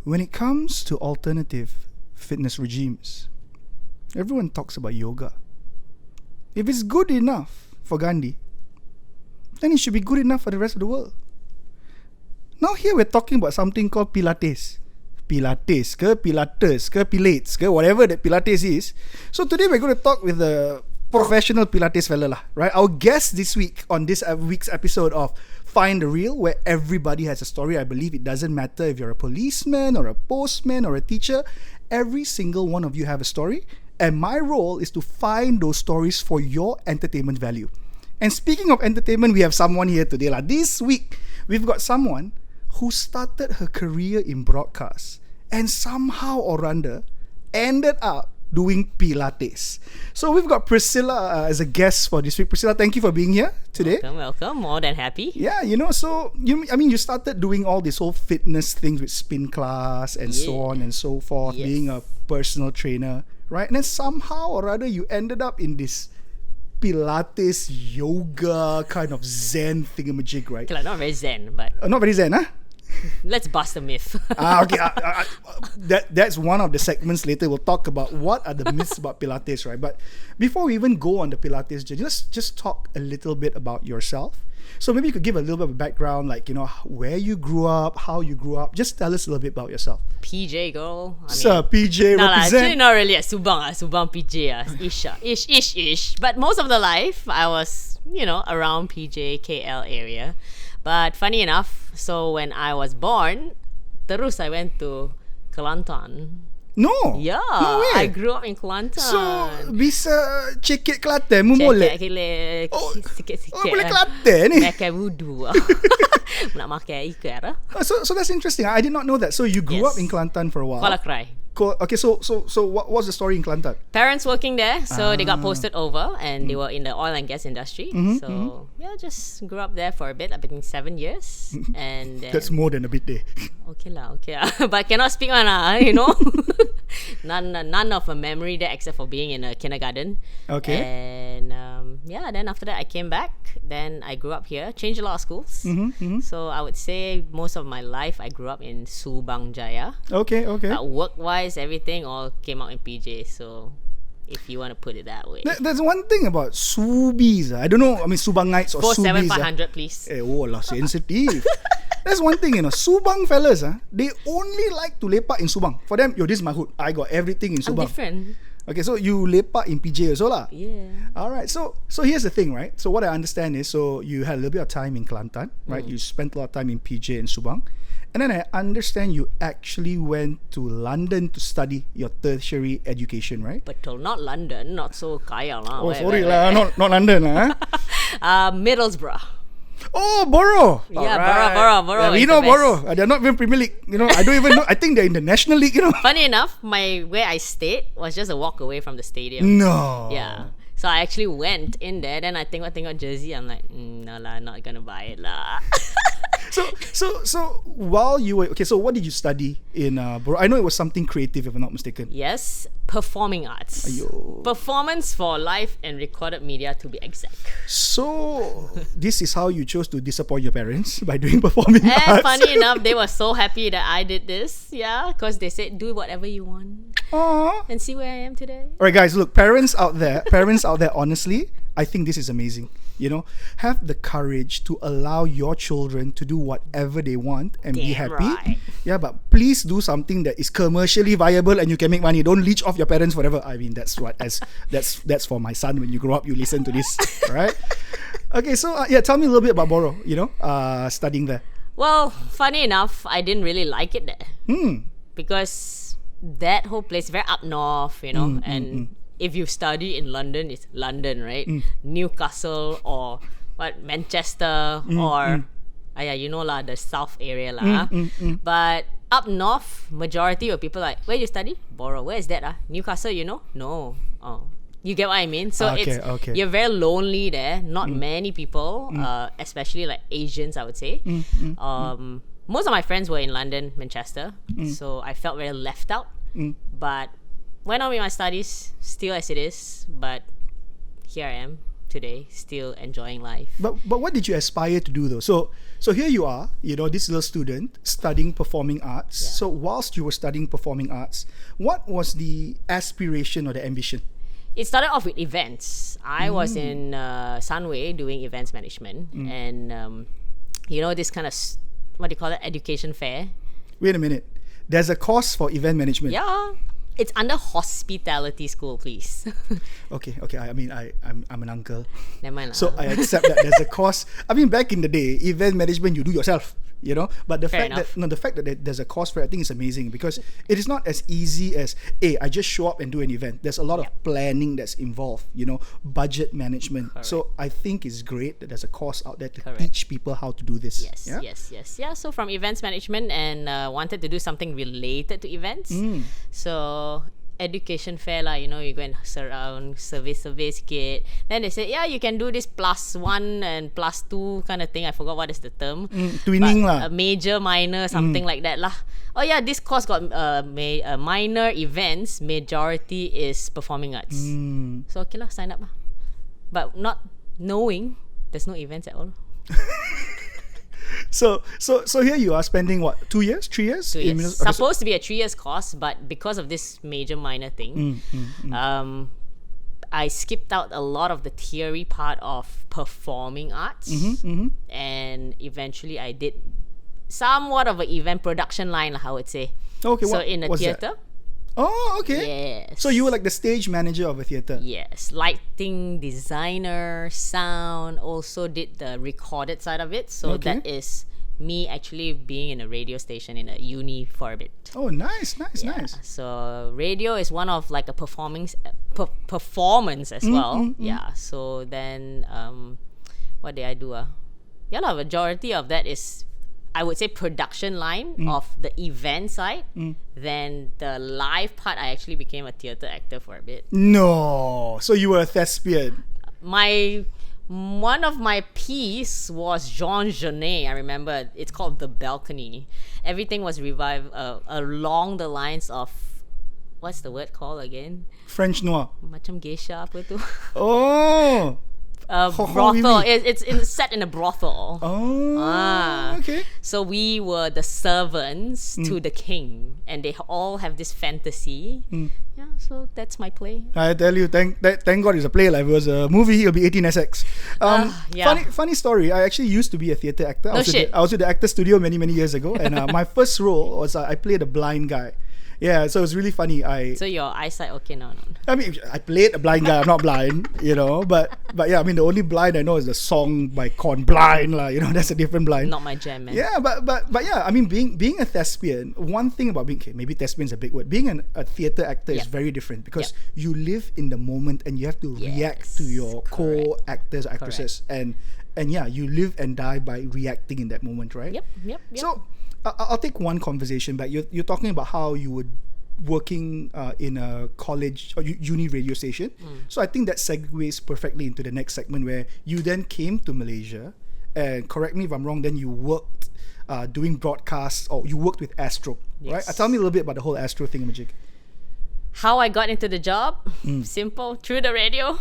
when it comes to alternative fitness regimes, everyone talks about yoga. If it's good enough for Gandhi, then it should be good enough for the rest of the world. Now here we're talking about something called Pilates. Pilates ke Pilates ke Pilates ke whatever that Pilates is. So today we're going to talk with the professional Pilates fella lah, right? Our guest this week on this week's episode of Find the Real, where everybody has a story. I believe it doesn't matter if you're a policeman or a postman or a teacher. Every single one of you have a story, and my role is to find those stories for your entertainment value. And speaking of entertainment, we have someone here today lah. This week we've got someone who started her career in broadcast and somehow or other ended up doing Pilates. So we've got Priscilla as a guest for this week. Priscilla, thank you for being here today. Welcome. More than happy. Yeah, so you started doing all this whole fitness things with spin class and so on and so forth, being a personal trainer, right? And then somehow or other you ended up in this Pilates yoga kind of Zen thingamajig, right? Okay, not very Zen, but Not very Zen, huh? let's bust the myth. Okay. That's one of the segments later. We'll talk about what are the myths about Pilates, right? But before we even go on the Pilates journey, let's just talk a little bit about yourself. So maybe you could give a little bit of a background, like, where you grew up, how you grew up. Just tell us a little bit about yourself. PJ girl. Sir, PJ represent. Actually not really. Subang PJ. Ish. But most of the life, I was, around PJ, KL area. But funny enough, so when I was born, terus I went to Kelantan. No. Yeah. No way. I grew up in Kelantan. So, bisa cekik Kelantan, mu boleh? Sikit-sikit. Boleh Kelantan ni? Pakai wudu. Nak makai ikan. So that's interesting. I did not know that. So you grew up in Kelantan for a while. Kuala Krai. Okay, so what was the story in Kelantan? Parents working there, so they got posted over, and they were in the oil and gas industry. Just grew up there for a bit. I think 7 years, and then, that's more than a bit there. Okay lah. But cannot speak on none of a memory there except for being in a kindergarten. Okay. And then after that I came back. Then I grew up here, changed a lot of schools. So I would say most of my life I grew up in Subang Jaya. Okay. But work-wise, everything all came out in PJ. So if you want to put it that way. There's one thing about Subis. I don't know. I mean, Subangites or Subis. 47500, please. Sensitive. That's one thing, Subang fellas, they only like to lepak in Subang. For them, this is my hood. I got everything in Subang. I'm different. Okay, so you lepak in PJ also lah. Yeah. Alright, so here's the thing, right? So what I understand is, so you had a little bit of time in Kelantan, right? You spent a lot of time in PJ and Subang. And then I understand you actually went to London to study your tertiary education, right? Betul, not London, not so kaya lah. Oh, sorry lah, not London lah. Middlesbrough. Oh, Borough. Yeah, right. Borough. We know Borough. They're not even Premier League. I don't even know. I think they're in the National League. Funny enough, where I stayed was just a walk away from the stadium. No. Yeah. So I actually went in there. Then I think jersey. I'm like, no lah, not gonna buy it lah. So while you were so what did you study in Borough? I know it was something creative, if I'm not mistaken. Yes, performing arts. Aiyo. Performance for live and recorded media, to be exact. So this is how you chose to disappoint your parents, by doing performing arts. Funny enough, they were so happy that I did this. Yeah, because they said do whatever you want. Aww. And see where I am today. Alright, guys, look, parents out there, honestly, I think this is amazing. Have the courage to allow your children to do whatever they want and be happy. Right. Yeah, but please do something that is commercially viable and you can make money. Don't leech off your parents forever. I mean, that's for my son. When you grow up, you listen to this, right? Okay, so tell me a little bit about Borough. Studying there. Well, funny enough, I didn't really like it there. Because that whole place very up north, and if you study in London, it's London, right? Newcastle or Manchester or the south area lah. But up north, majority of people like, where you study? Borough. Where is that? Newcastle, No. Oh. You get what I mean? So okay. You're very lonely there. Not many people, especially like Asians, I would say. Most of my friends were in London, Manchester. So I felt very left out. But went on with my studies, still as it is. But here I am. today, still enjoying life. But what did you aspire to do though? So here you are, this little student studying performing arts. Yeah. So whilst you were studying performing arts, what was the aspiration or the ambition? It started off with events. I was in Sunway doing events management, and this kind of what do you call it, education fair. Wait a minute. There's a course for event management. Yeah. It's under hospitality school, please. Okay. I'm an uncle. Never mind. So I accept that there's a course. I mean, back in the day, event management you do yourself, But the Fair fact that there's a course for it, I think is amazing, because it is not as easy as, hey, I just show up and do an event. There's a lot of planning that's involved, budget management. Correct. So I think it's great that there's a course out there to Correct. teach people how to do this. Yes. Yeah, so from events management, and wanted to do something related to events. So education fair lah, you go and surround, survey sikit. Then they said, yeah, you can do this +1 and +2 kind of thing. I forgot what is the term. Twinning lah. A major, minor, something like that lah. Oh yeah, this course got minor events. Majority is performing arts. So okay lah, sign up lah. But not knowing there's no events at all. So here you are spending what, 2 years, 3 years? 2 years. Supposed to be a 3 years course, but because of this major minor thing, I skipped out a lot of the theory part of performing arts, and eventually I did somewhat of an event production line, I would say. Okay, so in a theater. Oh, okay. Yes. So you were like the stage manager of a theater. Yes, lighting designer, sound, also did the recorded side of it. So that is me actually being in a radio station in a uni for a bit. Oh, nice. So radio is one of like a performance as well. Yeah. So then, what did I do? Yeah, the majority of that is, I would say, production line of the event side. Then the live part, I actually became a theatre actor for a bit. No, so you were a thespian. One of my piece was Jean Genet. I remember it's called The Balcony. Everything was revived along the lines of, what's the word called again? French noir. Macam geisha apa tu? Oh. Brothel. It's set in a brothel. Oh. Okay. So we were the servants to the king, and they all have this fantasy. Yeah, so that's my play. I tell you, thank God it's a play. Like, if it was a movie, it'll be 18SX. Funny story. I actually used to be a theatre actor. I was with the actor studio many years ago, and my first role was I played a blind guy. Yeah, so it's really funny. So your eyesight okay now? No. I mean, I played a blind guy. I'm not blind, But yeah, I mean, the only blind I know is the song by Korn, Blind, lah. That's a different blind. Not my jam, man. Yeah, but yeah, I mean, being a thespian. One thing about being, maybe thespian is a big word. Being a theatre actor is very different, because you live in the moment and you have to react to your co-actors, actresses, and yeah, you live and die by reacting in that moment, right? Yep. So I'll take one conversation back. You're talking about how you were working in a college or uni radio station. So I think that segues perfectly into the next segment, where you then came to Malaysia, and correct me if I'm wrong, then you worked doing broadcasts, or you worked with Astro, right? Tell me a little bit about the whole Astro thingamajig. How I got into the job? Simple, through the radio.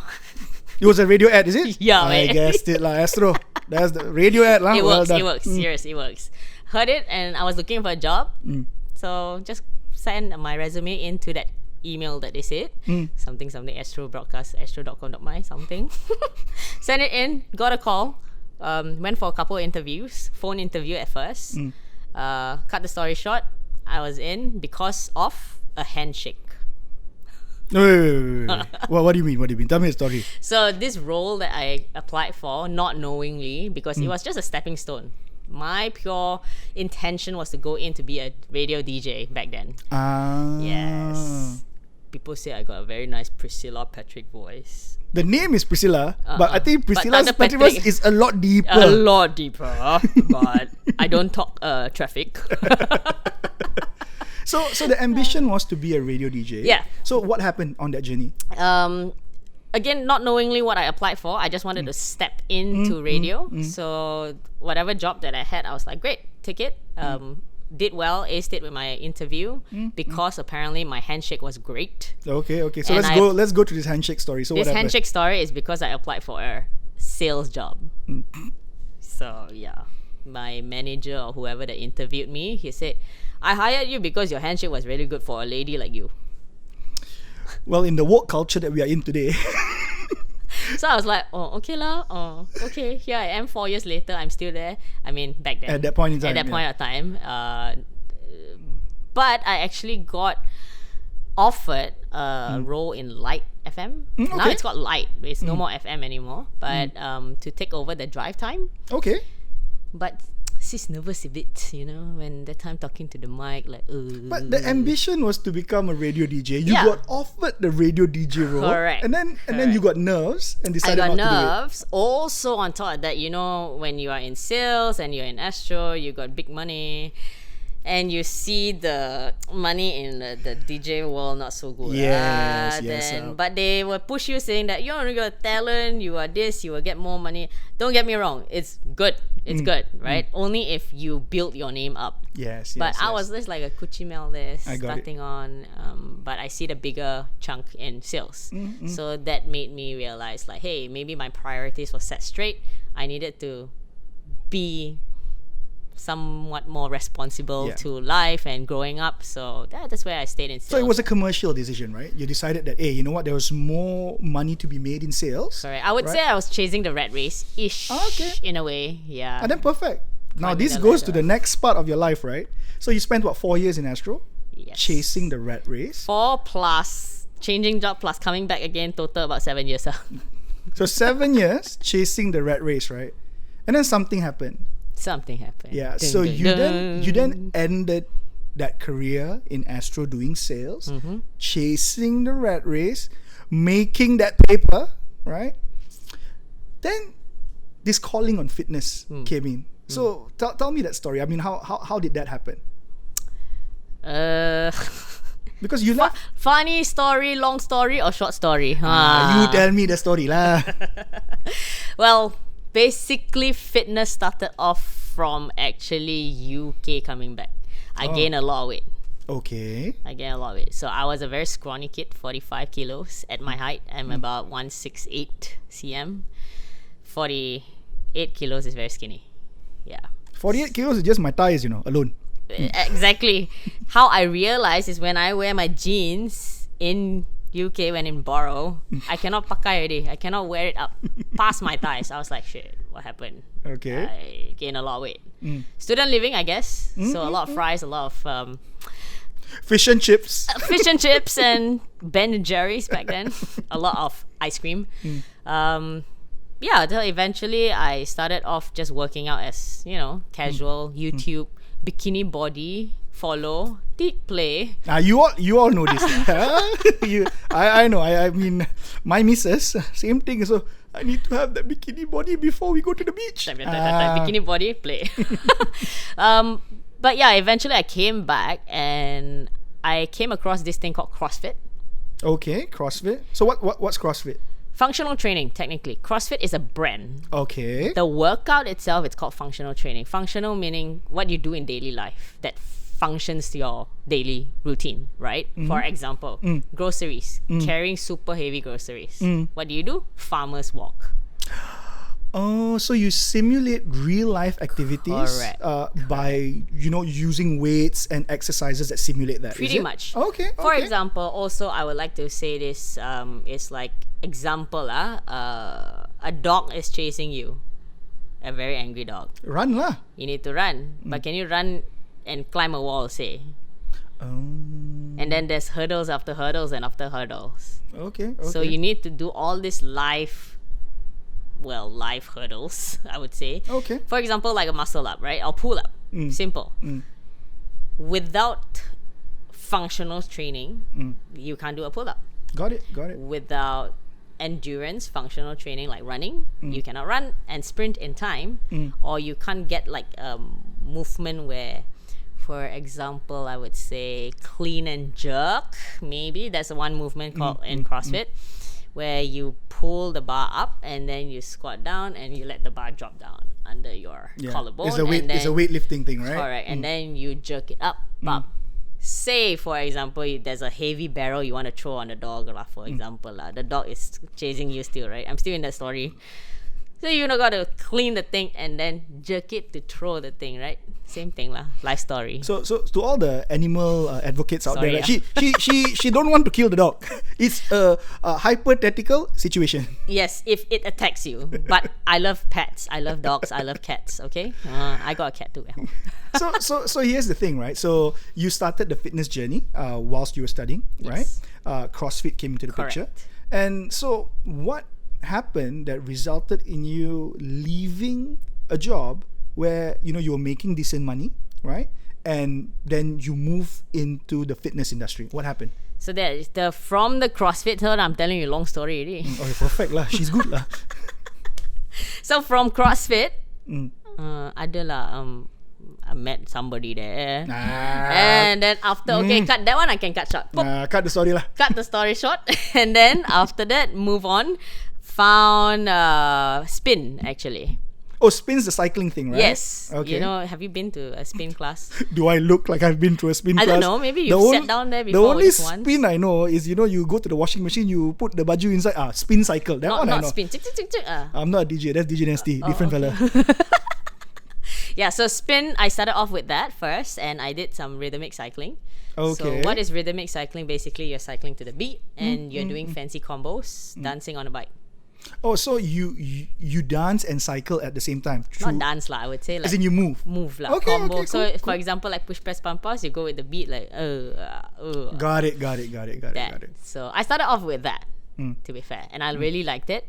It was a radio ad, is it? Yeah, I guessed it, lah. Astro. That's the radio ad, lah. It works. Seriously, it works. Heard it, and I was looking for a job. So just send my resume into that email that they said. Something, Astro Broadcast, astro.com.my, something. Send it in, got a call. Went for a couple of interviews, phone interview at first. Cut the story short, I was in because of a handshake. Wait. Well, what do you mean? Tell me the story. So this role that I applied for, not knowingly, because it was just a stepping stone. My pure intention was to go in to be a radio DJ back then. Yes. People say I got a very nice Priscilla Patrick voice. The name is Priscilla, but I think Priscilla's Patrick voice is a lot deeper. A lot deeper, but I don't talk traffic. So the ambition was to be a radio DJ. Yeah. So what happened on that journey? Again, not knowingly what I applied for, I just wanted to step into radio. So whatever job that I had, I was like, great, take it. did well, aced it with my interview because apparently my handshake was great. Okay. So And let's go to this handshake story. So This what happened? handshake story is because I applied for a sales job. So yeah, my manager or whoever that interviewed me, he said, I hired you because your handshake was really good for a lady like you. Well, in the woke culture that we are in today, So I was like, oh, okay lah. Oh, okay. Here I am 4 years later. I'm still there. I mean, back then. at that point in time. At that point of time. But I actually got offered a role in Light FM. Now okay. it's called Light. It's no more FM anymore. But to take over the drive time. Okay. But she's nervous a bit, when that time talking to the mic, like, But the ambition was to become a radio DJ. You Yeah. got offered the radio DJ role. Correct. And then you got nerves and I decided got not to do it. nerves. Also, on top of that, when you are in sales and you're in Astro, you got big money, and you see the money in the DJ world not so good. Yes. But they will push you saying that you're a talent, you are this, you will get more money. Don't get me wrong, it's good. It's good, right? Only if you build your name up. Yes. But I was just like a kuchimel there, I got it. starting on. But I see the bigger chunk in sales. So that made me realize, like, hey, maybe my priorities were set straight. I needed to be somewhat more responsible to life and growing up. So that's where I stayed in sales. So it was a commercial decision, right? You decided that, hey, you know what? There was more money to be made in sales. Correct. I would say I was chasing the rat race-ish in a way. Yeah. And then perfect. Now Climbing this the goes to ladder. the next part of your life, right? So you spent 4 years in Astro, Yes. chasing the rat race. 4 plus changing job plus coming back again, total about 7 years. So 7 years chasing the rat race, right? And then something happened. Something happened. Yeah. Dun, So dun, you dun. then ended that career in Astro doing sales, chasing the rat race, making that paper, right? Then this calling on fitness came in. So tell me that story. I mean, how did that happen? Because you left. Funny story, long story, or short story? You tell me the story lah. Well, basically, fitness started off from actually UK coming back. I gained a lot of weight. Okay. I gained a lot of weight. So I was a very scrawny kid, 45 kilos at my height. I'm about 168 cm. 48 kilos is very skinny. Yeah. 48 kilos is just my thighs, alone. Exactly. How I realized is when I wear my jeans in UK when in Borough, I cannot pakai already. I cannot wear it up past my thighs. I was like, shit, what happened? Okay. I gained a lot of weight. Student living, I guess. So a lot of fries, a lot of Fish and chips. fish and chips and Ben and Jerry's back then. A lot of ice cream. Yeah, until eventually I started off just working out as, casual, YouTube, bikini body, follow, did play. You all know this. I know. I mean, my missus, same thing. So I need to have that bikini body before we go to the beach. Bikini body, play. But yeah, eventually I came back and I came across this thing called CrossFit. Okay, CrossFit. So what's CrossFit? Functional training, technically. CrossFit is a brand. Okay. The workout itself, it's called functional training. Functional meaning what you do in daily life that functions to your daily routine, right? For example, groceries, carrying super heavy groceries. What do? Farmers walk. Oh, so you simulate real life activities Correct. By using weights and exercises that simulate that. Pretty is it? much. Okay. For example, also I would like to say this is like example, a dog is chasing you. A very angry dog. Run lah. You need to run. But can you run and climb a wall, say? And then there's hurdles after hurdles and after hurdles. Okay. So you need to do all this life hurdles, I would say. Okay. For example, like a muscle up, right? Or pull up. Simple. Without functional training, you can't do a pull up. Got it. Without endurance, functional training like running, you cannot run and sprint in time, or you can't get like a movement where, for example, I would say clean and jerk. Maybe that's one movement called in CrossFit, where you pull the bar up and then you squat down and you let the bar drop down. under your collarbone. It's a weightlifting thing, right? Correct. And then you jerk it up. Say, for example, there's a heavy barrel you want to throw on the dog, for example. The dog is chasing you still, right? I'm still in that story. So you got to clean the thing and then jerk it to throw the thing, right? Same thing lah. Life story. So to all the animal advocates out there, she don't want to kill the dog. It's a hypothetical situation. Yes, if it attacks you. But I love pets. I love dogs. I love cats. Okay, I got a cat too at home. So here's the thing, right? So you started the fitness journey whilst you were studying, right? CrossFit came into the picture, and so what happened that resulted in you leaving a job where you were making decent money, right? And then you move into the fitness industry. What happened? So that from the CrossFit, I'm telling you a long story already. Okay, perfect lah. She's good lah. So from CrossFit, I met somebody there, and then after cut that one. I can cut short. Cut the story lah. Cut the story short, and then after that, move on. Found spin actually. Oh, spin's the cycling thing, right? Yes. Okay. Have you been to a spin class? Do I look like I've been to a spin class? I don't know. Maybe you've sat down there before. The only once. Spin I know is you go to the washing machine, you put the baju inside. Spin cycle. That one I know. Not spin. I'm not a DJ. That's DJ Nasty. Different fella. Yeah. So spin. I started off with that first, and I did some rhythmic cycling. Okay. So what is rhythmic cycling? Basically, you're cycling to the beat, and you're doing fancy combos, dancing on a bike. Oh, so you dance and cycle at the same time? Not dance lah, I would say. Like, as in you move? Move lah, okay, combo. Okay, so cool. For example, like push, press, pump, pass, you go with the beat like Got it. So I started off with that, to be fair. And I really liked it.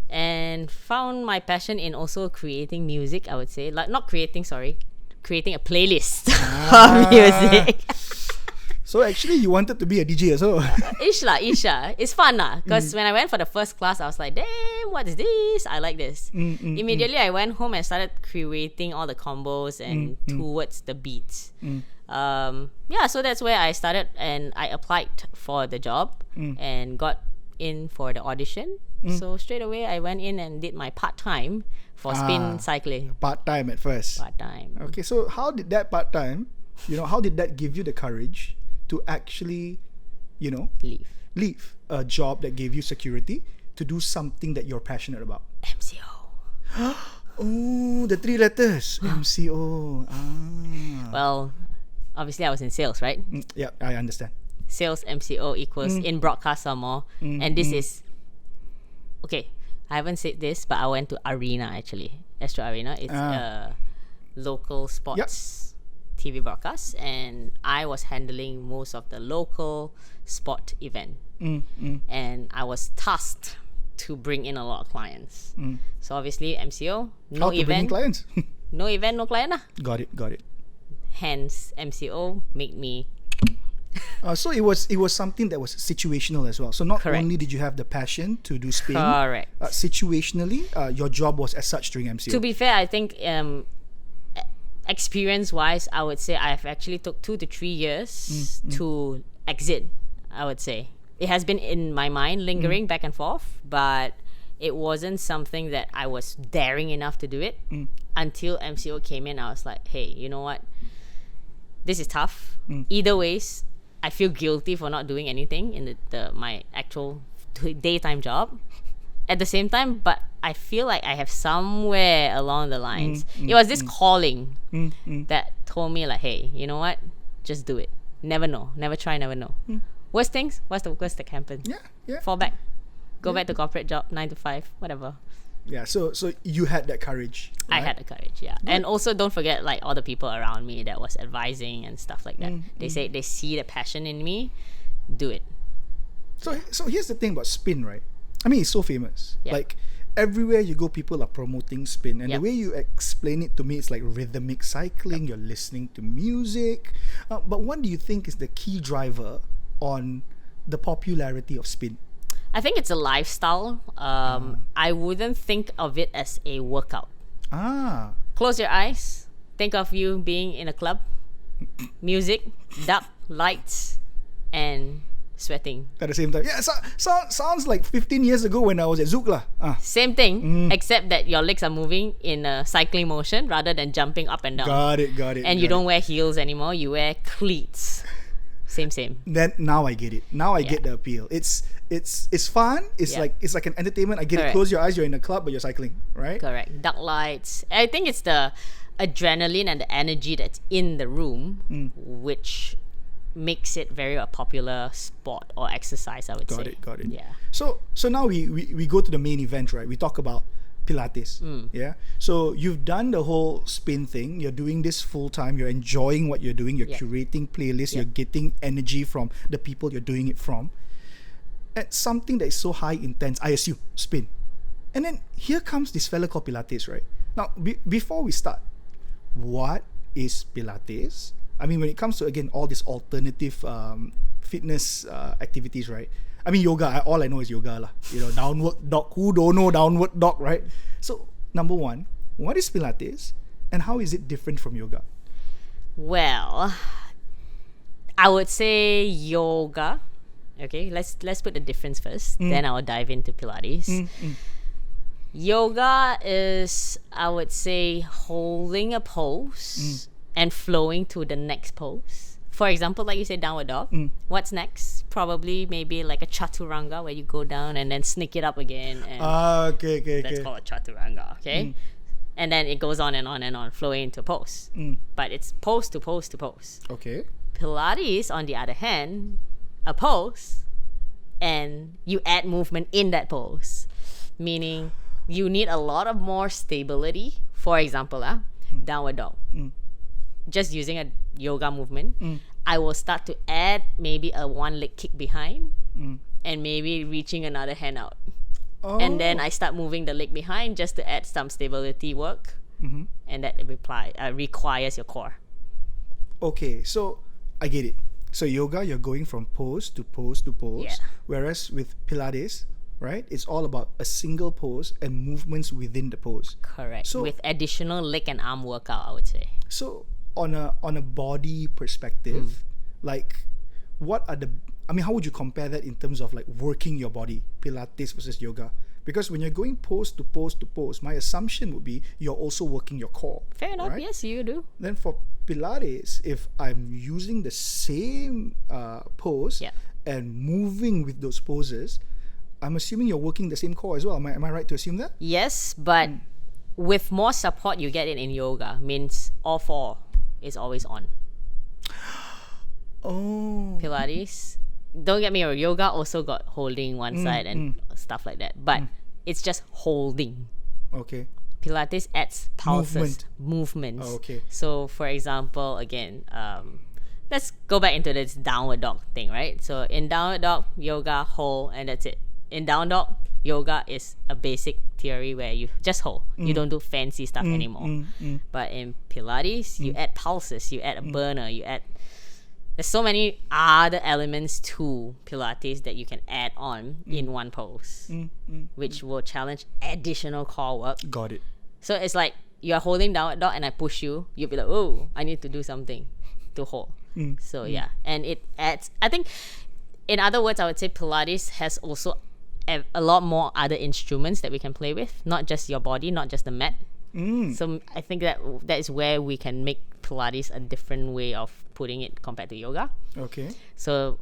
And found my passion in also creating music, I would say. Like creating a playlist of music. So actually, you wanted to be a DJ as well? Ish. It's fun lah. Because when I went for the first class, I was like, damn, what is this? I like this. Immediately, I went home and started creating all the combos and towards the beats. So that's where I started, and I applied for the job and got in for the audition. So straight away, I went in and did my part-time for spin cycling. Part-time at first? Part-time. Okay, so how did that part-time, how did that give you the courage to actually, leave a job that gave you security to do something that you're passionate about? MCO. Oh, the 3 letters. MCO. Well, obviously I was in sales, right? Yeah, I understand. Sales MCO equals in broadcast some more. And this is, okay, I haven't said this, but I went to Arena actually. Astro Arena. It's a local sports TV broadcast, and I was handling most of the local sport event. And I was tasked to bring in a lot of clients. So obviously MCO, no How to event. bring in clients? No event, no client lah. Got it. Hence MCO made me. So it was something that was situational as well. So not Correct. only did you have the passion to do spin, Correct. Situationally, your job was as such during MCO. To be fair, I think experience-wise, I would say I've actually took 2 to 3 years to exit. I would say it has been in my mind, lingering back and forth, but it wasn't something that I was daring enough to do it until MCO came in. I was like, hey, you know what? This is tough. Either ways, I feel guilty for not doing anything in my actual daytime job. At the same time, but I feel like I have somewhere along the lines. It was this calling that told me like, hey, you know what? Just do it. Never know. Never try, never know. Worst things, what's the worst that can happen? Yeah. Fall back. Go back to corporate job, 9 to 5, whatever. Yeah, so you had that courage. Right? I had the courage, yeah. And also don't forget like all the people around me that was advising and stuff like that. They say they see the passion in me. Do it. So here's the thing about spin, right? I mean, it's so famous. Yep. Like everywhere you go, people are promoting spin, and the way you explain it to me, it's like rhythmic cycling. You're listening to music, but what do you think is the key driver on the popularity of spin? I think it's a lifestyle. I wouldn't think of it as a workout. Close your eyes. Think of you being in a club. Music, dark, lights, and sweating. At the same time. Yeah, sounds like 15 years ago when I was at Zouk lah. Same thing, except that your legs are moving in a cycling motion rather than jumping up and down. Got it. And you don't wear heels anymore. You wear cleats. Same. Then now I get it. Now I get the appeal. It's fun. It's like an entertainment. I get it. Close your eyes. You're in a club, but you're cycling, right? Correct. Dark lights. I think it's the adrenaline and the energy that's in the room, which makes it very a popular sport or exercise, I would say. Got it. Yeah. So now we go to the main event, right? We talk about Pilates. Yeah. So you've done the whole spin thing. You're doing this full time. You're enjoying what you're doing. You're curating playlists. You're getting energy from the people you're doing it from. And something that is so high intense, I assume, spin. And then here comes this fella called Pilates, right? Now, before we start, what is Pilates? I mean, when it comes to, again, all these alternative fitness activities, right? I mean, yoga, all I know is yoga lah. Downward dog. Who don't know downward dog, right? So, number one, what is Pilates and how is it different from yoga? Well, I would say yoga. Okay, let's put the difference first. Then I'll dive into Pilates. Yoga is, I would say, holding a pose and flowing to the next pose. For example, like you said, downward dog. What's next? Probably maybe like a chaturanga where you go down and then sneak it up again. And okay. that's called a chaturanga, okay? And then it goes on and on and on, flowing into pose. But it's pose to pose to pose. Okay. Pilates, on the other hand, a pose and you add movement in that pose. Meaning you need a lot of more stability. For example, downward dog. Just using a yoga movement, I will start to add maybe a one leg kick behind and maybe reaching another hand out. And then I start moving the leg behind just to add some stability work. And that requires your core. Okay, so I get it. So yoga, you're going from pose to pose to pose. Yeah. Whereas with Pilates, right, it's all about a single pose and movements within the pose. Correct. So, with additional leg and arm workout, I would say. So on a body perspective, like what are how would you compare that in terms of like working your body, Pilates versus yoga? Because when you're going pose to pose to pose, my assumption would be you're also working your core. Fair enough, right? yes, you do. Then for Pilates, if I'm using the same pose and moving with those poses, I'm assuming you're working the same core as well. Am I right to assume that? Yes, but with more support you get it in yoga, means all four is always on. Pilates, don't get me wrong, yoga also got holding one side and stuff like that, but it's just holding. Okay. Pilates adds pulses, movements. Okay. So for example, again, let's go back into this downward dog thing, right? So in downward dog, yoga, hold, and that's it. In down dog, yoga is a basic theory where you just hold. You don't do fancy stuff anymore. But in Pilates, you add pulses, you add a burner, there's so many other elements to Pilates that you can add on in one pose, which will challenge additional core work. Got it. So it's like you're holding downward dog and I push you, you'll be like, oh, I need to do something to hold. So yeah, and it adds, I think, in other words, I would say Pilates has also a lot more other instruments that we can play with, not just your body, not just the mat. So I think that is where we can make Pilates a different way of putting it compared to yoga. Okay. So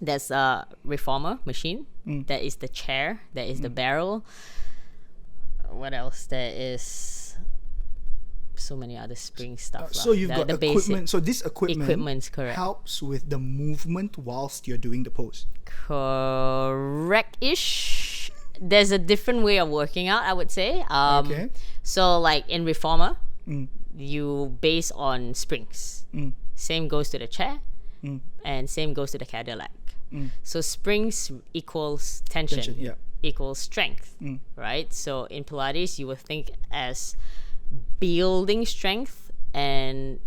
there's a reformer machine. There is the chair. There is the barrel. What else? There is so many other spring stuff. So you've got the equipment. So this equipment's correct. helps with the movement whilst you're doing the pose. Correct-ish. There's a different way of working out, I would say. Okay. So like in reformer, you base on springs. Same goes to the chair, and same goes to the Cadillac. So springs equals tension equals strength, right? So in Pilates, you would think as building strength and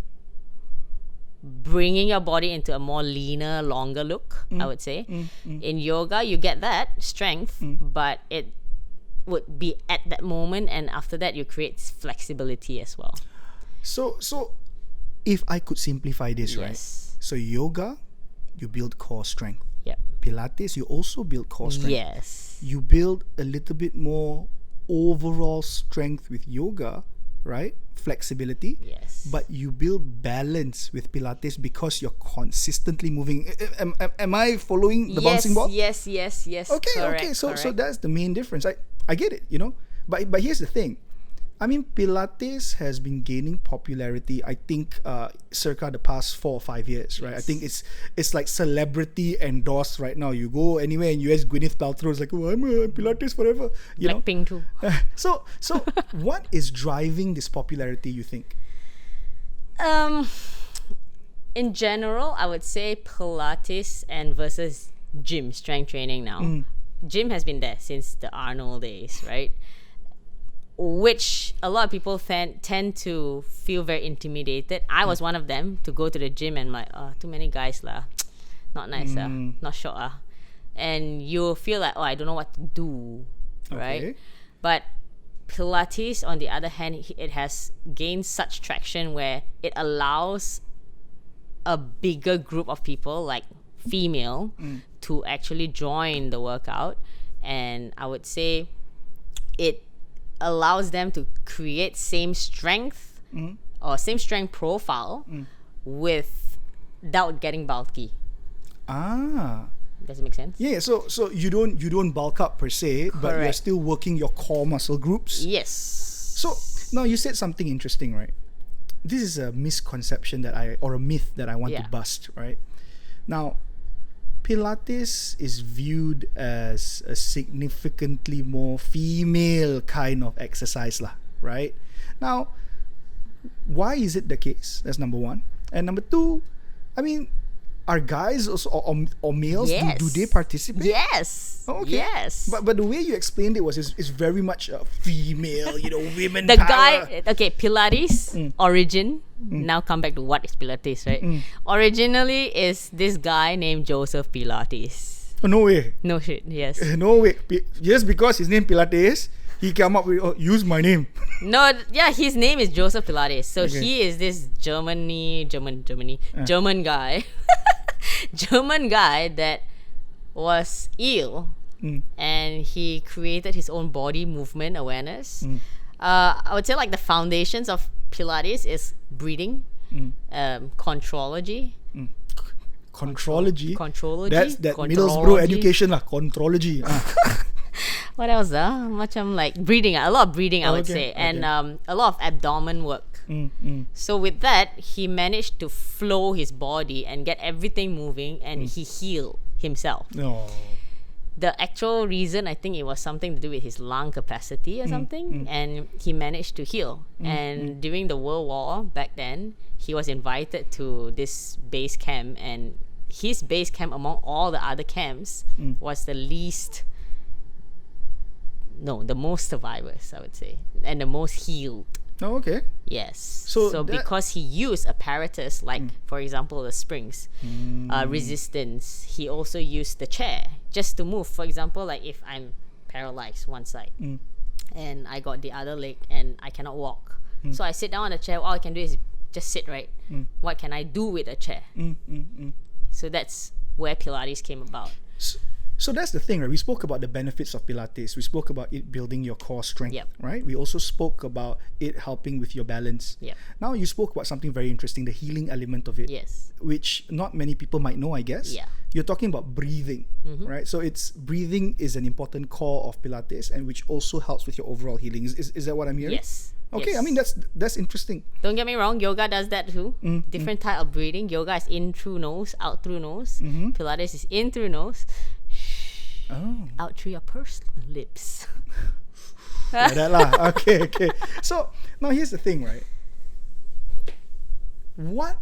bringing your body into a more leaner, longer look, I would say. In yoga, you get that strength, but it would be at that moment, and after that, you create flexibility as well. So if I could simplify this, right? Yes. So yoga, you build core strength. Yep. Pilates, you also build core strength. Yes. You build a little bit more overall strength with yoga, right? Flexibility. Yes. But you build balance with Pilates because you're consistently moving. Am I following the bouncing ball? Yes. Okay, Correct, So correct. that's the main difference. I get it, But here's the thing. I mean, Pilates has been gaining popularity, I think, circa the past 4 or 5 years, right? I think it's like celebrity endorsed right now. You go anywhere in US, Gwyneth Paltrow is like, oh, I'm a Pilates forever. Blackpink too. So what is driving this popularity, you think? In general, I would say Pilates and versus gym, strength training now. Gym has been there since the Arnold days, right? Which a lot of people tend to feel very intimidated. I was one of them to go to the gym and like, too many guys lah, not nice not sure and you feel like, I don't know what to do, right? Okay. But Pilates, on the other hand, it has gained such traction where it allows a bigger group of people, like female, to actually join the workout, and I would say it allows them to create same strength or same strength profile without getting bulky. Does it make sense? Yeah, so you don't bulk up per se, but you're still working your core muscle groups. Yes. So now you said something interesting, right? This is a misconception or a myth that I want to bust, right? Now, Pilates is viewed as a significantly more female kind of exercise lah, right? Now, why is it the case? That's number one. And number two, I mean, are guys also or males, do they participate? Yes. Oh, okay. Yes. But the way you explained it was very much female, women the power. guy, Pilates origin. Now come back to what is Pilates, right? Originally is this guy named Joseph Pilates. Oh, no way. No shit. Yes. No way. Just because his name Pilates, he came up with use my name. No, yeah, his name is Joseph Pilates. So he is this German guy, German guy that was ill, and he created his own body movement awareness. I would say like the foundations of Pilates is breathing, contrology. Contrology. That's that Middlesbrough education lah. Contrology. What else? Macam like breathing. A lot of breathing, I would say, and a lot of abdomen work. So with that, he managed to flow his body and get everything moving, and he healed himself. The actual reason, I think it was something to do with his lung capacity or something, and he managed to heal. And during the World War back then, he was invited to this base camp, and his base camp among all the other camps was the most survivors, I would say, and the most healed. Oh, okay. Yes. So because he used apparatus like, for example, the springs, resistance, he also used the chair just to move. For example, like if I'm paralyzed one side and I got the other leg and I cannot walk. So I sit down on the chair. All I can do is just sit, right? What can I do with a chair? So that's where Pilates came about. So that's the thing, right? We spoke about the benefits of Pilates. We spoke about it building your core strength, right? We also spoke about it helping with your balance. Now you spoke about something very interesting, the healing element of it. Yes. Which not many people might know, I guess. Yeah. You're talking about breathing, right? So breathing is an important core of Pilates, and which also helps with your overall healing. Is that what I'm hearing? Yes. Okay, yes. I mean that's interesting. Don't get me wrong, yoga does that too. Different type of breathing. Yoga is in through nose, out through nose. Pilates is in through nose, out through your pursed lips. Like that lah. Okay. So now here's the thing, right? What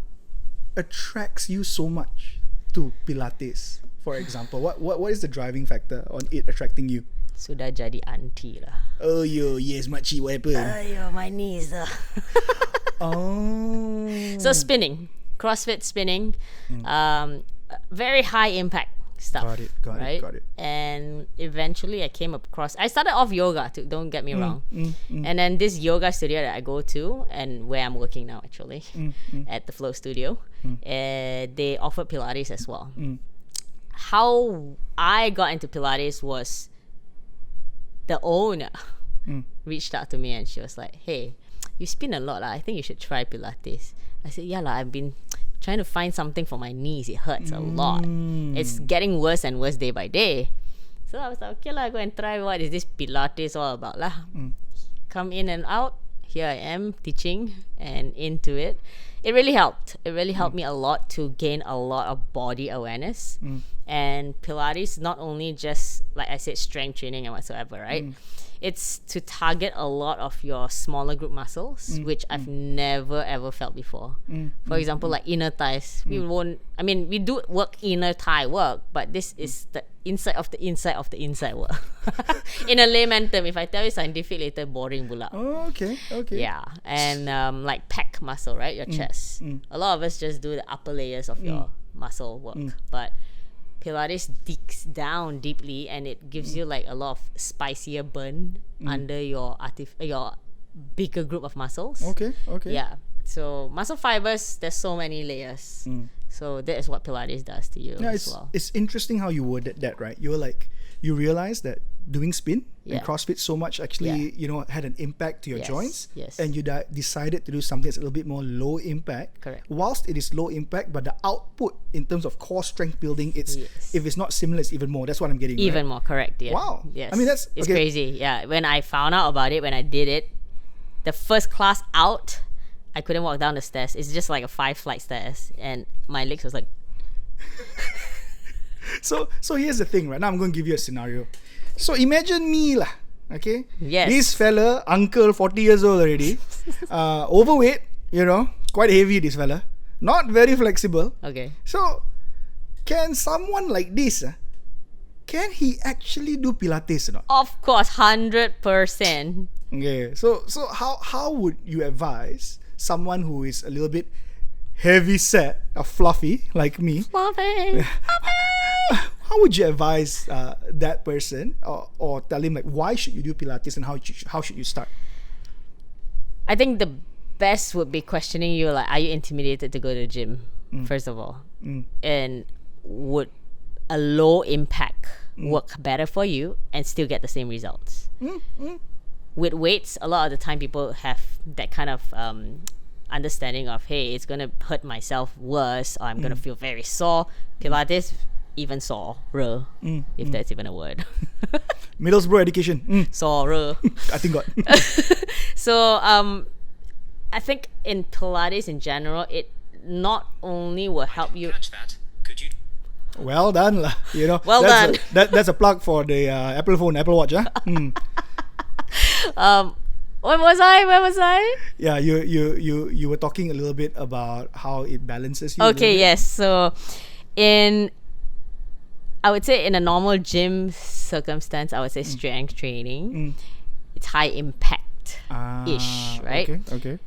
attracts you so much to Pilates, for example? What is the driving factor on it attracting you? Sudah jadi auntie lah. Oh yes, makcik, what happened? My knees lah. So spinning, CrossFit spinning, very high impact stuff. Got it. And eventually I came across, I started off yoga too, don't get me wrong. And then this yoga studio that I go to, and where I'm working now actually, at the Flow Studio, they offer Pilates as well. how I got into Pilates was the owner reached out to me and she was like, hey, you spin a lot. I think you should try Pilates. I said, yeah, I've been trying to find something for my knees. It hurts a lot. It's getting worse and worse day by day. So I was like, okay, go and try. What is this Pilates all about? Come in and out. Here I am teaching and into it. It really helped. It really helped me a lot to gain a lot of body awareness. And Pilates, not only just, like I said, strength training and whatsoever, right? It's to target a lot of your smaller group muscles, which I've never ever felt before. For example, like inner thighs. We do work inner thigh work, but this is the inside of the inside of the inside work. In a layman term, if I tell you scientific later, boring pula. Oh, okay. Yeah, and like pec muscle, right? Your chest. A lot of us just do the upper layers of your muscle work, but Pilates digs down deeply and it gives you like a lot of spicier burn under your bigger group of muscles. Okay. Yeah. So muscle fibers, there's so many layers. So that is what Pilates does to you as well. It's interesting how you worded that, right? You realize that doing spin and CrossFit so much actually, had an impact to your joints. Yes. And you decided to do something that's a little bit more low impact. Correct. Whilst it is low impact, but the output in terms of core strength building, if it's not similar, it's even more. That's what I'm getting. Even more, correct. Yeah. Wow. Yes. I mean, it's crazy. Yeah. When I found out about it, when I did it, the first class out, I couldn't walk down the stairs. It's just like a 5-flight stairs, and my legs was like. So here's the thing, right? Now I'm going to give you a scenario. So imagine me lah, okay? Yes. This fella, uncle, 40 years old already, overweight, quite heavy this fella, not very flexible. Okay. So, can someone like this, can he actually do Pilates or not? Of course, 100%. Okay, so how would you advise someone who is a little bit heavy set, fluffy like me? Fluffy. How would you advise that person or tell him like why should you do Pilates and how should you start? I think the best would be questioning you like, are you intimidated to go to the gym? First of all, and would a low impact work better for you and still get the same results? With weights, a lot of the time people have that kind of understanding of, hey, it's gonna hurt myself worse, or I'm gonna feel very sore. Pilates, even sore, if that's even a word. Middlesbrough education. Sore. I think God. So I think in Pilates in general, it not only will help you. Catch that. Could you? Well done lah. Well done. That's a plug for the Apple phone, Apple Watch. Where was I? Yeah, you were talking a little bit about how it balances you. Okay, yes. So I would say in a normal gym circumstance, I would say strength training. It's high impact ish, right? Okay.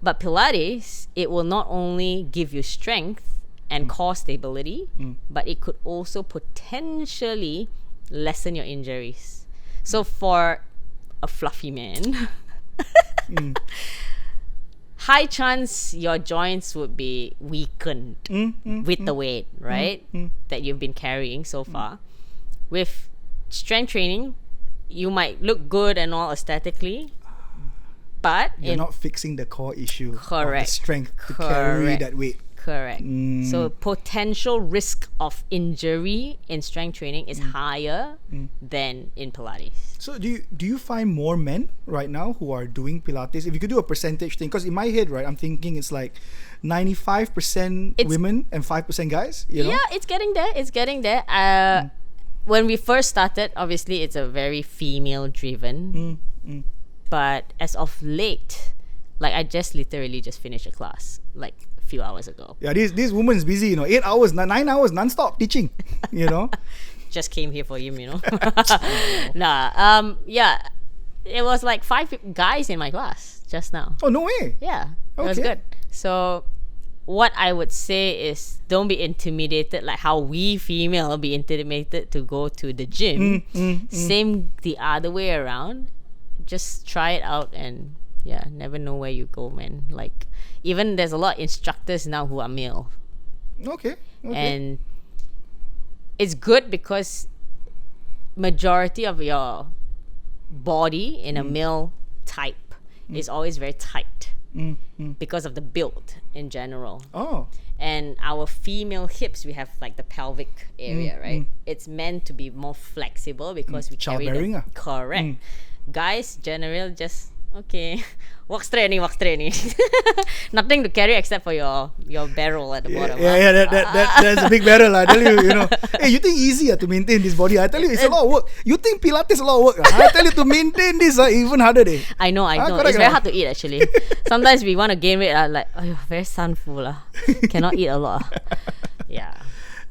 But Pilates, it will not only give you strength and core stability, but it could also potentially lessen your injuries. So for a fluffy man, high chance your joints would be weakened with the weight, right? That you've been carrying so far. With strength training, you might look good and all aesthetically, but you're not fixing the core issue of the Correct. strength to carry that weight. Correct. So potential risk of injury in strength training is higher than in Pilates. So do you find more men right now who are doing Pilates? If you could do a percentage thing, because in my head, right, I'm thinking it's like 95% women and 5% guys. Yeah, it's getting there. When we first started, obviously it's a very female driven. But as of late, like I just literally just finished a class like a few hours ago. Yeah, this woman's busy, 8 hours, 9 hours non-stop teaching, Just came here for him, yeah, it was like 5 guys in my class just now. Oh, no way. Yeah, it was good. So what I would say is don't be intimidated like how we female be intimidated to go to the gym. Same the other way around. Just try it out and never know where you go, man. Like even there's a lot of instructors now who are male. Okay. And it's good because majority of your body in a male type is always very tight because of the build in general. Oh. And our female hips, we have like the pelvic area, right? It's meant to be more flexible because we carry Childbearing, correct. Guys generally just okay, walk straight ni. Nothing to carry except for your barrel at the bottom. That's a big barrel. I tell you, hey, you think easy to maintain this body? I tell you, it's a lot of work. You think Pilates is a lot of work? I tell you, to maintain this even harder. I know. It's very hard to eat actually. Sometimes we want to gain weight. Like, oh, very sunful. Cannot eat a lot. Yeah.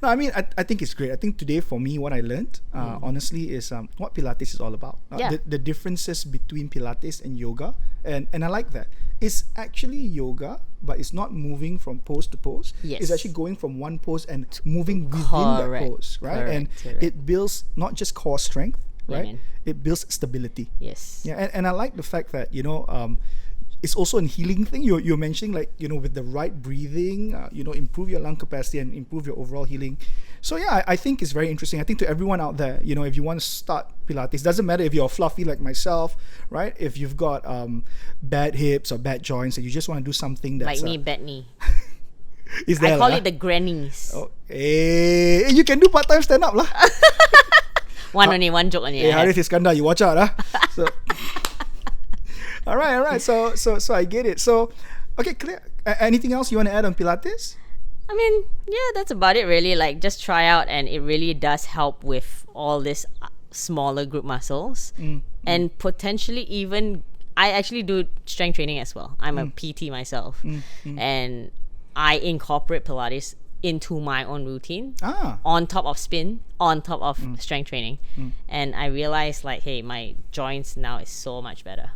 No, I mean, I think it's great. I think today for me, what I learned, honestly, is what Pilates is all about. The differences between Pilates and yoga. And I like that. It's actually yoga, but it's not moving from pose to pose. Yes. It's actually going from one pose and moving within that pose, right? And it builds not just core strength, right? It builds stability. Yes. Yeah, and I like the fact that, it's also a healing thing. You're mentioning, like, with the right breathing, improve your lung capacity and improve your overall healing. So yeah, I think it's very interesting. I think to everyone out there, if you want to start Pilates, doesn't matter if you're fluffy like myself, right? If you've got bad hips or bad joints and you just want to do something that's like me, bad knee. I call it the grannies. Oh, hey, you can do part-time stand-up lah. One joke only. Hey, Harith Iskandar, you watch out, So. All right. So I get it. So, okay, clear. Anything else you want to add on Pilates? I mean, yeah, that's about it really. Like, just try out, and it really does help with all this smaller group muscles, and potentially even. I actually do strength training as well. I'm a PT myself, and I incorporate Pilates into my own routine on top of spin, on top of strength training, and I realized, like, hey, my joints now is so much better.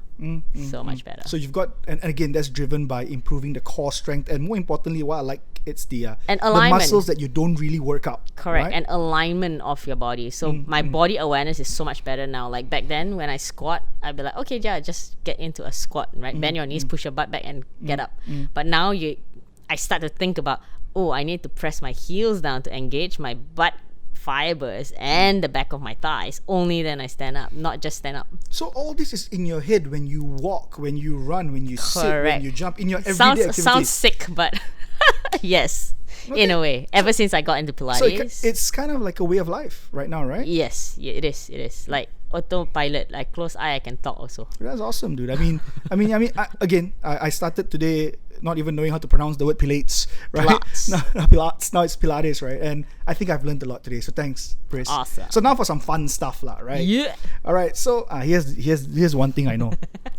So much better. So you've got, and again, that's driven by improving the core strength, and more importantly, what I like, it's the muscles that you don't really work out. Correct, right? and alignment of your body. So my body awareness is so much better now. Like back then, when I squat, I'd be like, okay, yeah, just get into a squat, right? Bend your knees, push your butt back, and get up. But now I start to think about, I need to press my heels down to engage my butt fibers and the back of my thighs. Only then I stand up, not just stand up. So all this is in your head when you walk, when you run, when you sit, when you jump, in your everyday activities. Sounds sick, but yes, in a way. Ever since I got into Pilates, so it's kind of like a way of life right now, right? Yes, it is. Like autopilot, like close eye, I can talk also. That's awesome, dude. I started today not even knowing how to pronounce the word Pilates, right? Pilates. Now it's Pilates, right? And I think I've learned a lot today. So thanks, Pris. Awesome. So now for some fun stuff, lah, right? Yeah. All right. So here's one thing I know.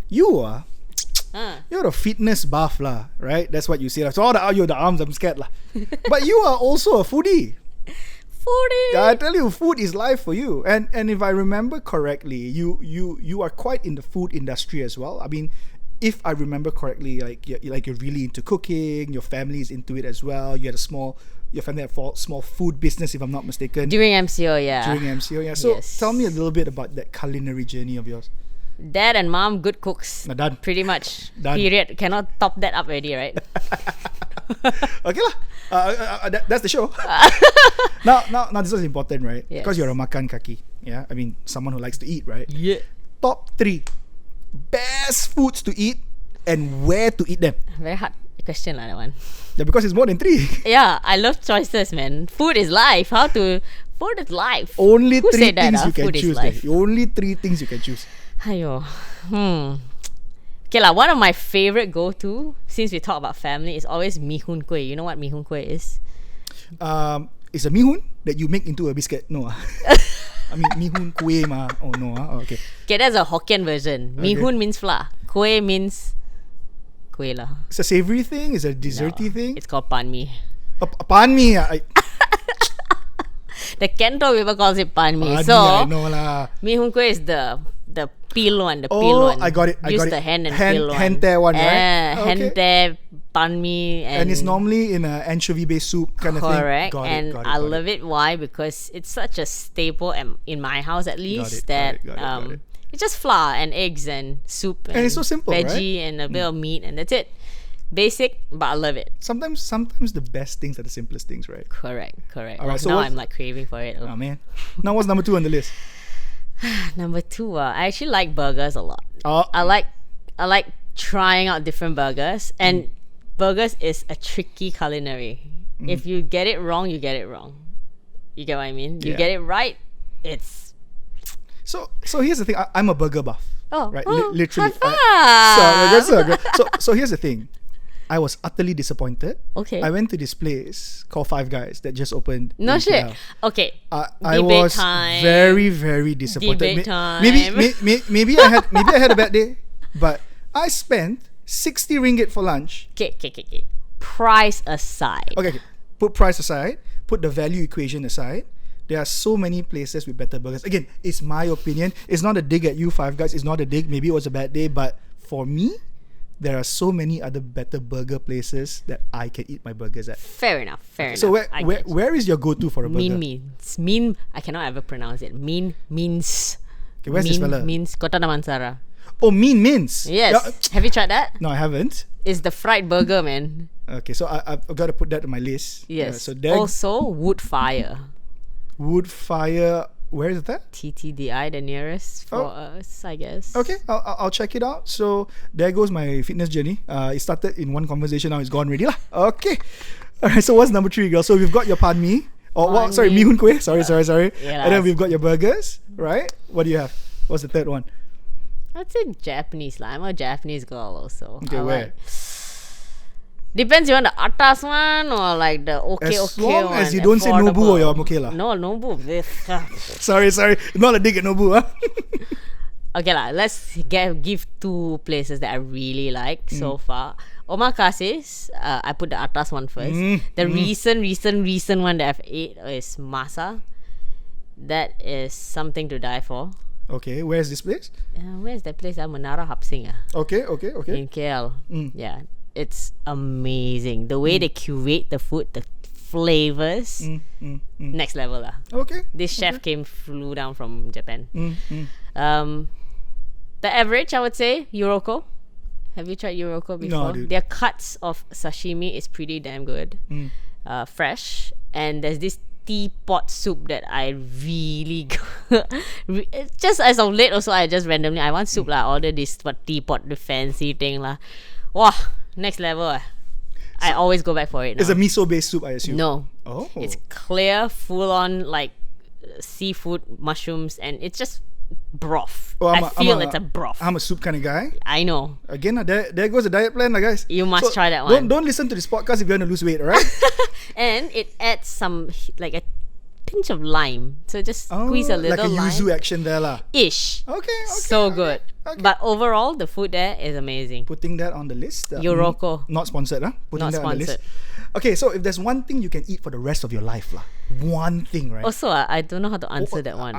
You're a fitness buff, lah, right? That's what you say. So the arms, I'm scared, lah. But you are also a foodie. I tell you, food is life for you. And if I remember correctly, you are quite in the food industry as well. I mean, if I remember correctly, you're really into cooking. Your family is into it as well. Your family had a small food business, if I'm not mistaken. During MCO, yeah. So tell me a little bit about that culinary journey of yours. Dad and mom, good cooks. Done. Pretty much. Done. Period. Cannot top that up already, right? Okay lah. That's the show. Now this is important, right? Yes. Because you're a makan kaki. Yeah, I mean someone who likes to eat, right? Yeah. Top 3 best foods to eat and where to eat them. Very hard question lah, that one. Yeah, because it's more than 3. Yeah, I love choices, man. Food is life. Food is life. Only Who 3 said that, things you can food choose. Only 3 things you can choose. Aiyo. Okay lah, one of my favorite go-to, since we talk about family, is always mee hoon kueh. You know what mee hoon kueh is? It's a mee hoon that you make into a biscuit. No. I mean mee hoon kueh ma. Oh no. Okay. Okay, that's a Hokkien version. Mee hoon means flour. Kueh means kueh lah. It's a savory thing? It's a desserty thing? It's called pan mee. Pan mee. The Kento people calls it pan mee. So I know lah. mee hoon kueh is the peel one. I got it. Use the hand and peel one. Hand tear one, right? Hand tear pan mee, and it's normally in an anchovy-based soup kind of thing. Correct. I love it. Why? Because it's such a staple in my house, at least, that it's just flour and eggs and soup and it's so simple, veggie right? and a bit of meat, and that's it. Basic, but I love it. Sometimes the best things are the simplest things, right? Correct. Alright, so now what's- I'm like craving for it. Oh man. Now what's number 2 on the list? Number 2, I actually like burgers a lot. Oh, I like trying out different burgers, and burgers is a tricky culinary. If you get it wrong, you get it wrong. You get what I mean? You Yeah. get it right, it's so here's the thing. I'm a burger buff. Right, literally. high five. So here's the thing. I was utterly disappointed. Okay. I went to this place called Five Guys that just opened. No in shit. KL. Okay. I Debate was time. very, very disappointed. Debate time. Maybe I had a bad day, but I spent 60 ringgit for lunch. Okay. Price aside. Okay, put price aside, put the value equation aside. There are so many places with better burgers. Again, it's my opinion. It's not a dig at you, Five Guys. It's not a dig. Maybe it was a bad day, but for me, there are so many other better burger places that I can eat my burgers at. Fair enough. So I get you. where is your go-to for a burger? Mean. I cannot ever pronounce it. Means. Okay, where's this fella? Means Kota Damansara. Oh, Mean Mince. Yes. Yeah. Have you tried that? No, I haven't. It's the fried burger, man. Okay, so I've got to put that on my list. Yes. So there, Also, wood fire. Wood Fire. Where is that? TTDI, the nearest for us, I guess. Okay, I'll check it out. So there goes my fitness journey. It started in one conversation, now it's gone already lah. Okay. Alright, so what's number 3, girl? So we've got your pan mi. Sorry, mi hun kueh. Sorry. Yeah, And then we've got your burgers, right? What do you have? What's the third one? I'd say Japanese lah. I'm a Japanese girl also. Okay, I where? like- Depends, you want the atas one or like the okay As one. long as you don't say Nobu, affordable. I'm okay lah. No, Nobu. Sorry. Not a dig at Nobu, huh? Okay lah, let's give 2 places that I really like so far. Omakase's, I put the atas one first. The recent one that I've ate is Masa. That is something to die for. Okay, where's this place? Where's that place? Menara Hapsing Okay. in KL. Yeah, it's amazing. The way they curate the food, the flavors, next level lah. Okay. This chef flew down from Japan. Mm. The average, I would say, Yoroko. Have you tried Yoroko before? dude. Their cuts of sashimi is pretty damn good. Fresh. And there's this teapot soup that I really just as of late also I just randomly I want soup lah. Order this teapot, the fancy thing lah. Wow, next level. I always go back for it now. It's a miso based soup, I assume. No. Oh. It's clear, full on like seafood, mushrooms, and it's just broth. Oh, I feel it's a broth. I'm a soup kind of guy. I know. Again, there goes the diet plan, guys. You must try that one. Don't listen to this podcast if you want to lose weight, alright? And it adds some like a pinch of lime. So just squeeze a little like a lime. yuzu action there lah. Ish. Okay. So good. Okay. But overall, the food there is amazing. Putting that on the list. Yoroko. Not sponsored, huh? Putting Not that on the list. sponsored. Okay, so if there's one thing you can eat for the rest of your life lah, one thing, right? Also, I don't know how to answer that one.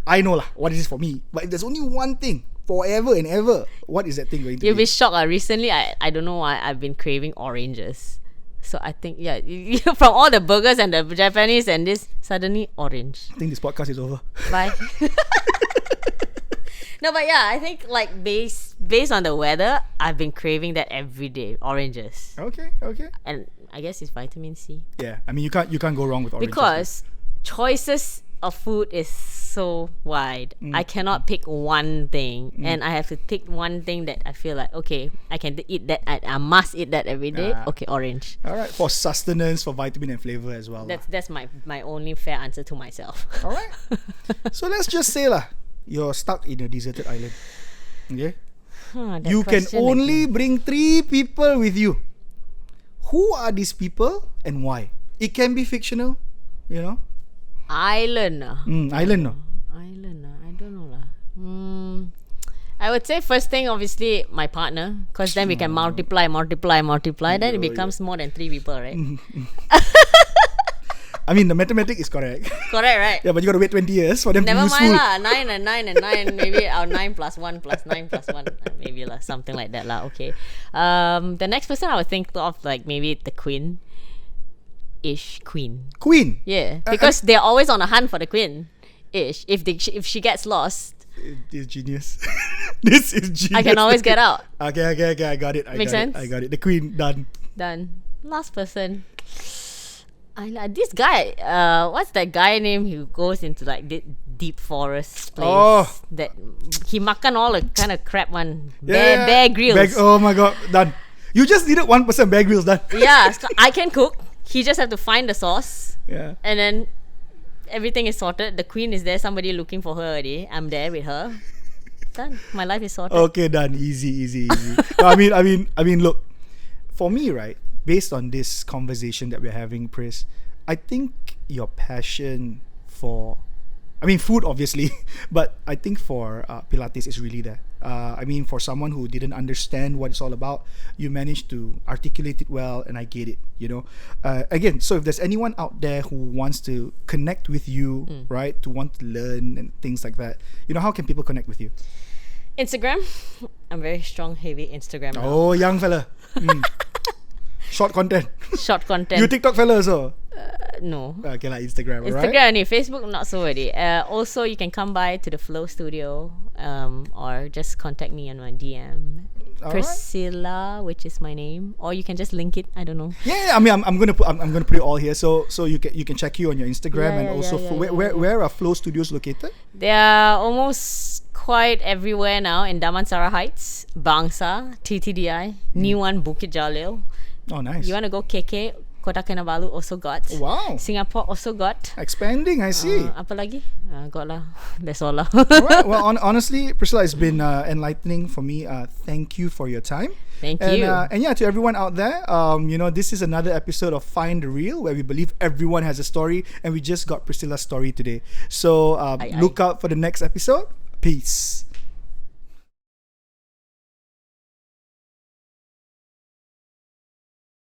I know lah what it is for me. But if there's only one thing forever and ever, what is that thing going to You'll be? be shocked. Recently, I don't know why I've been craving oranges. So I think, yeah, from all the burgers and the Japanese and this, suddenly orange. I think this podcast is over. Bye. No, but yeah, I think like based on the weather, I've been craving that every day. Oranges. Okay. And I guess it's vitamin C. Yeah, I mean you can't go wrong with oranges. Because choices of food is so wide. I cannot pick one thing, and I have to pick one thing that I feel like okay, I can eat that. I must eat that every day. Okay, orange. All right, for sustenance, for vitamin and flavor as well. That's my only fair answer to myself. All right. So let's just say lah, you're stuck in a deserted island. Okay. That You can question only again. bring 3 people with you. Who are these people and why? It can be fictional, you know. Island. Island, no. Island. I don't know lah. I would say first thing obviously my partner, because then we can multiply. Then it becomes more than 3 people, right? I mean, the mathematics is correct. Correct, right? Yeah, but you gotta wait 20 years for them Never to use mind food. lah. 9 and 9 and 9. Maybe our 9 plus 1 plus 9 plus 1. Maybe lah, something like that lah. Okay. The next person I would think of like maybe the queen. Queen. Queen. Yeah, because they're always on a hunt for the queen. If she gets lost, It's genius. This is genius. I can always get out. Okay. I got it. Make sense? I got it. The queen, done. Done. Last person. I like this guy. What's that guy name who goes into like deep forest place? Oh. That he makan all the kind of crap one. Bear Grylls. Oh my god, done. You just needed 1% Bear Grylls, done. Yeah, so I can cook. He just have to find the sauce. Yeah. And then everything is sorted. The queen is there. Somebody looking for her already. I'm there with her. Done. My life is sorted. Okay, done. Easy. No, I mean, look. For me, right, based on this conversation that we're having, Pris, I think your passion for, food obviously, but I think for Pilates is really there. For someone who didn't understand what it's all about, you managed to articulate it well, and I get it, Again, so if there's anyone out there who wants to connect with you, right, to want to learn and things like that, how can people connect with you? Instagram. I'm very strong, heavy Instagram now. Oh, young fella. Short content. Short content. You TikTok fella also? No. Okay, like Instagram, alright? Instagram only. Facebook not so already. Also, you can come by to the Flow Studio, or just contact me on my DM. Priscilla, which is my name, or you can just link it. I don't know. Yeah. I'm gonna put it all here, so you can check you on your Instagram, and also where are Flow Studios located? They are almost quite everywhere now in Damansara Heights, Bangsa, TTDI, new one Bukit Jalil. Oh, nice. You want to go KK, Kota Kinabalu also got. Wow. Singapore also got. Expanding, I see. Apa lagi? Got lah. That's all lah. Alright. Well, honestly, Priscilla, it's been enlightening for me. Thank you for your time. Thank you. And yeah, to everyone out there, this is another episode of Find the Real, where we believe everyone has a story, and we just got Priscilla's story today. So look out for the next episode. Peace.